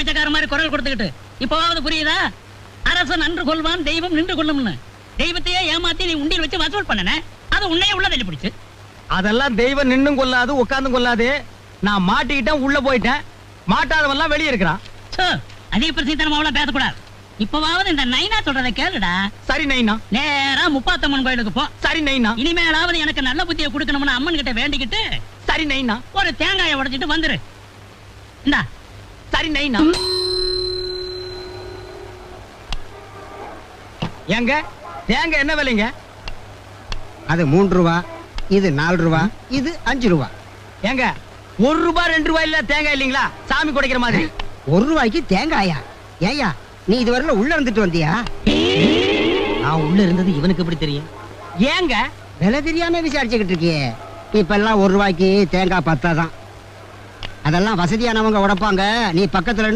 பிச்சைக்கார மாதிரி குரல் கொடுத்துக்கிட்டு இப்பவாவது புரியுதா? அரசன் நன்று கொள்வான், தெய்வம் நின்று கொள்ளும்னு. தெய்வத்தையே ஏமாத்தி நீ உண்டியில் வச்சு வசூல் பண்ணன, அது உன்னையே உள்ள தள்ளி பிடிச்சு. அதெல்லாம் தெய்வம் நின்னும் கொள்ளாது, உட்கார்ந்தும் கொள்ளாது. நான் மாட்டிக்கிட்டேன், உள்ள போயிட்டேன். மாட்டாதவெல்லாம் வெளியே இருக்கிறான். அதிக பிரசித்தனமா அவ்வளவு பேசக்கூடாது. இப்பவாவது இந்த நைனா சொல்றதை கேளுடா. சரி நைனா. நேரா முப்பாத்தம்மன் கோயிலுக்கு போ. சரி நைனா. இனிமேலாவது எனக்கு நல்ல புத்தியை கொடுக்கணும்னு அம்மன் கிட்ட வேண்டிக்கிட்டு சரி நைனா ஒரு தேங்காயை உடைச்சிட்டு வந்துரு. இந்தா. சரி நைனா. ஏங்க தேங்காய் என்ன விலைங்க? அது 3 ரூபா, இது 4 ரூபா, இது 5 ரூபா. ஏங்க 1 ரூபா 2 ரூபாய் இல்ல தேங்காய் இல்லீங்களா? சாமி குடைக்கிற மாதிரி. 1 ரூபாய்க்கு தேங்காயா? ஏயா நீ இதுவரையில உள்ள இருந்துட்டு வந்தியா? நான் உள்ள இருந்தது இவனுக்கு எப்படி தெரியும்? ஏங்க விலை தெரியாம விசாரிச்சுக்கிட்டு இருக்கியே. இப்ப எல்லாம் 1 ரூபாய்க்கு தேங்காய் பத்தாதான். அதெல்லாம் வசதியானவங்க உடைப்பாங்க. நீ பக்கத்துல